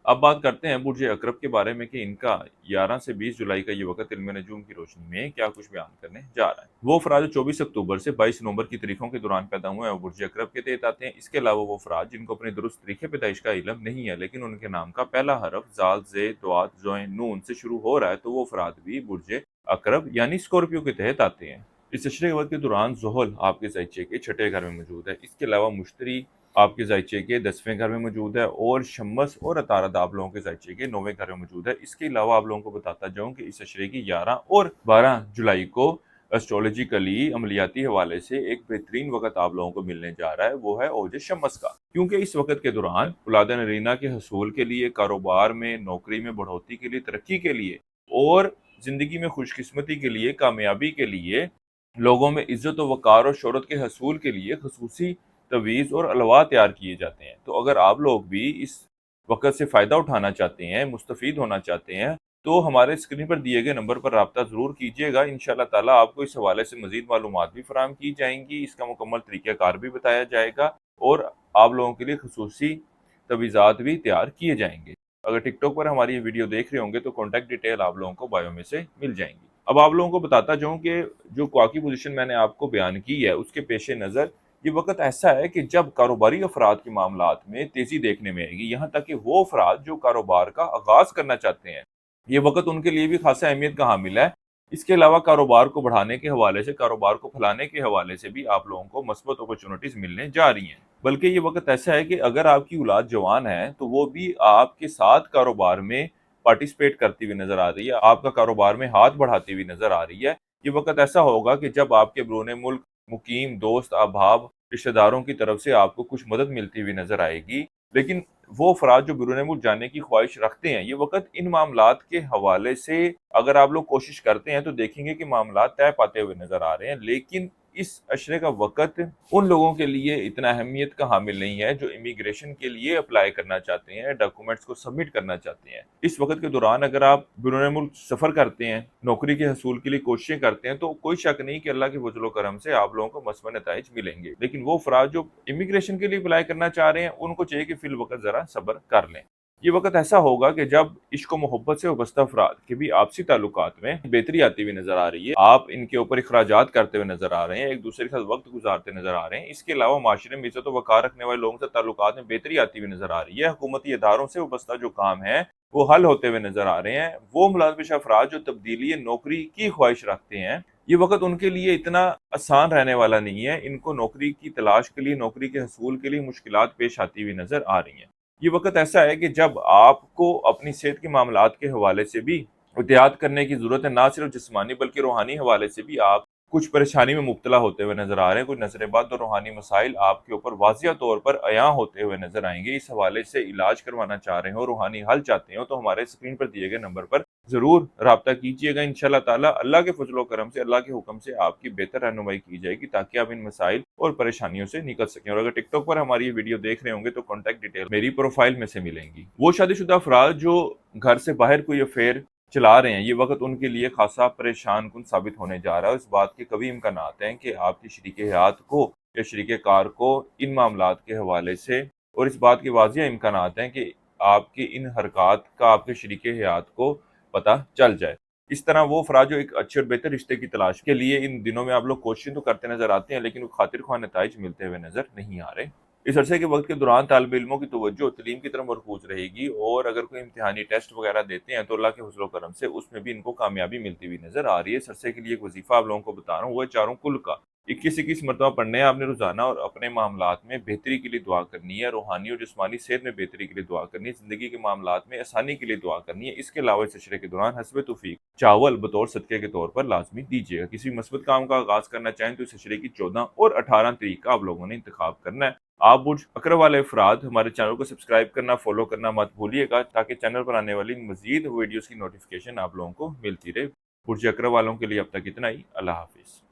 अब बात करते हैं बुर्ज अकरब के बारे में कि इनका 11 से 20 जुलाई का ये वक़्त इल्म नजूम की रोशनी में क्या कुछ बयान करने जा रहा है। वो अफराद जो 24 अक्टूबर से 22 नवंबर की तारीखों के दौरान पैदा हुए हैं वो बुर्ज अकरब के तहत आते हैं। इसके अलावा वो अफराद जिनको अपने दुरुस्त तरीके पैदाइश का इल्म नहीं है लेकिन उनके नाम का पहला हरफ ज़ाल, ज़े, दुआत, ज़ोइन, नून से शुरू हो रहा है तो वो अफराद भी बुर्ज अकरब यानी स्कॉर्पियो के तहत आते हैं। इस अशरे के वक्त के दौरान ज़ुहल आपके ज़ाइचे के छठे घर में मौजूद है। इसके अलावा मुश्तरी आपके ज़ाइचे के 10वें घर में मौजूद है और शम्मस और अतारद आप लोगों के ज़ाइचे के 9वें घर में मौजूद है। इसके अलावा आप लोगों को बताता जाऊँ कि इस अशरे की 11 और 12 जुलाई को एस्ट्रोलॉजिकली अमलियाती हवाले से एक बेहतरीन वक़्त आप लोगों को मिलने जा रहा है, वो है ओज शम्स का। क्योंकि इस वक़्त के दौरान औलाद नरीना के हसूल के लिए, कारोबार में, नौकरी में बढ़ोतरी के लिए, तरक्की के लिए और ज़िंदगी में खुशकिस्मती के लिए, कामयाबी के लिए, लोगों में इज़्ज़त व वक़ार और शोहरत के हसूल के लिए ख़ुसूसी तवीज़ और अल्वा तैयार किए जाते हैं। तो अगर आप लोग भी इस वक़्त से फ़ायदा उठाना चाहते हैं, मुस्तफ़ीद होना चाहते हैं, तो हमारे स्क्रीन पर दिए गए नंबर पर राब्ता ज़रूर कीजिएगा। इंशाअल्लाह ताला आपको इस हवाले से मज़ीद मालूमात भी फ़राहम की जाएँगी, इसका मुकम्मल तरीक़ाकार भी बताया जाएगा और आप लोगों के लिए ख़ुसूसी तवीज़ात भी तैयार किए जाएँगे। अगर टिकटॉक पर हमारी ये वीडियो देख रहे होंगे तो कॉन्टैक्ट डिटेल आप लोगों को बायो में से मिल जाएँगी। अब आप लोगों को बताता जाऊँ कि जो क्वा की पोज़ीशन मैंने आपको बयान की है, उसके पेश नज़र ये वक़्त ऐसा है कि जब कारोबारी अफराद के मामलात में तेज़ी देखने में आएगी, यहाँ तक कि वो अफराद जो कारोबार का आगाज़ करना चाहते हैं, ये वक़्त उनके लिए भी ख़ासा अहमियत का हामिल है। इसके अलावा कारोबार को बढ़ाने के हवाले से, कारोबार को फैलाने के हवाले से भी आप लोगों को मस्बत अपॉर्चुनिटीज़ मिलने जा रही हैं। बल्कि ये वक़्त ऐसा है कि अगर आपकी औलाद जवान है, तो वो भी आपके साथ कारोबार में पार्टिसिपेट करती हुई नज़र आ रही है, आपका कारोबार में हाथ बढ़ाती हुई नज़र आ रही है। ये वक़्त ऐसा होगा कि जब आपके बैरून मुल्क मुकीम, दोस्त, अहबाब, रिश्तेदारों की तरफ से आपको कुछ मदद मिलती हुई नज़र आएगी। लेकिन वो अफराद जो बैरून मुल्क जाने की ख्वाहिश रखते हैं, ये वक़्त इन मामलात के हवाले से अगर आप लोग कोशिश करते हैं तो देखेंगे कि मामलात तय पाते हुए नज़र आ रहे हैं। लेकिन इस अशरे का वक़्त उन लोगों के लिए इतना अहमियत का हामिल नहीं है जो इमिग्रेशन के लिए अप्लाई करना चाहते हैं, डॉक्यूमेंट्स को सबमिट करना चाहते हैं। इस वक़्त के दौरान अगर आप बैरून मुल्क सफ़र करते हैं, नौकरी के हसूल के लिए कोशिशें करते हैं, तो कोई शक नहीं कि अल्लाह के फज़ल व करम से आप लोगों को मसबत नताइज मिलेंगे। लेकिन वो अफराद जो इमिग्रेशन के लिए अप्लाई करना चाह रहे हैं, उनको चाहिए कि फ़िल वक़्त ज़रा सब्र कर लें। ये वक़्त ऐसा होगा कि जब इश्क व मोहब्बत से वाबस्ता अफराद के भी आपसी ताल्लुकात में बेहतरी आती हुई नज़र आ रही है। आप इनके ऊपर इखराजात करते हुए नज़र आ रहे हैं, एक-दूसरे के साथ वक़्त गुज़ारते नज़र आ रहे हैं। इसके अलावा माशरे में इज़्ज़त व वक़ार रखने वाले लोगों से ताल्लुकात में बेहतरी आती हुई नज़र आ रही है। हुकूमती इदारों से वाबस्ता जो काम है, वो हल होते हुए नज़र आ रहे हैं। वो मुलाज़िम अफराद जो तब्दीली नौकरी की ख्वाहिश रखते हैं, ये वक़्त उनके लिए इतना आसान रहने वाला नहीं है। इनको नौकरी की तलाश के लिए, नौकरी के हसूल के लिए मुश्किलात पेश आती हुई नज़र आ रही हैं। ये वक़्त ऐसा है कि जब आपको अपनी सेहत के मामलात के हवाले से भी एहतियात करने की ज़रूरत है, ना सिर्फ़ जिस्मानी बल्कि रूहानी हवाले से भी आप कुछ परेशानी में मुब्तला होते हुए नज़र आ रहे हैं। कुछ नज़रेबद और रूहानी मसाइल आपके ऊपर वाज़िया तौर पर अयां होते हुए नज़र आएँगे। इस हवाले से इलाज करवाना चाह रहे हो, रूहानी हल चाहते हो, तो हमारे स्क्रीन पर दिए गए नंबर पर ज़रूर राब्ता कीजिएगा। इंशाअल्लाह ताला अल्लाह के फज़ल व करम से, अल्लाह के हुक्म से आपकी बेहतर रहनुमाई की जाएगी ताकि आप इन मसाइल और परेशानियों से निकल सकें। और अगर टिकटॉक पर हमारी ये वीडियो देख रहे होंगे तो कॉन्टैक्ट डिटेल मेरी प्रोफाइल में से मिलेंगी। वो शादीशुदा अफराद जो घर से बाहर कोई अफेयर चला रहे हैं, ये वक़्त उनके लिए ख़ासा परेशान-कुन साबित होने जा रहा है। इस बात के कवी इम्कानात हैं कि आपकी शरीके-हयात को या शरीके-कार को इन मामलात के हवाले से और इस बात के वाज़िया इम्कानात हैं कि आपकी इन हरकत का आपके शरीके-हयात को पता चल जाए। इस तरह वो अफराद जो एक अच्छे और बेहतर रिश्ते की तलाश के लिए इन दिनों में आप लोग कोशिशें तो करते नज़र आते हैं, लेकिन वो खातिर-ख्वाह नताइज मिलते हुए नज़र नहीं आ रहे। इस अरसे के वक़्त के दौरान तालिब इल्मों की तवज्जो तलीम की तरफ मरकूज़ रहेगी और अगर कोई इम्तिहानी टेस्ट वगैरह देते हैं तो अल्लाह के फज़ल व करम से उसमें भी इनको कामयाबी मिलती हुई नज़र आ रही है। इस अरसे के लिए एक वज़ीफ़ा आप लोगों को बता रहा हूँ, वो है चारों कुल का 21-21 मरतबा पढ़ने हैं आपने रोज़ाना और अपने मामलात में बेहतरी के लिए दुआ करनी है, रूहानी और जिस्मानी सेहत में बेहतरी के लिए दुआ करनी है, ज़िंदगी के मामलात में आसानी के लिए दुआ करनी है। इसके अलावा इस अशरे के दौरान हस्ब तौफ़ीक चावल बतौर सदक़े के तौर पर लाज़मी दीजिएगा। किसी भी मस्बत काम का आगाज़ करना चाहें तो इस अशरे की 14 और 18 तारीख का आप लोगों ने इंतखाब करना है। आप बुर्ज अक़रब वाले अफराद हमारे चैनल को सब्सक्राइब करना, फ़ॉलो करना मत भूलिएगा ताकि चैनल पर आने वाली मज़ीद वीडियोज़ की नोटिफ़िकेशन आप लोगों को मिलती रहे। बुर्ज अक़रब वालों के लिए अब तक इतना ही। अल्लाह हाफ़िज़।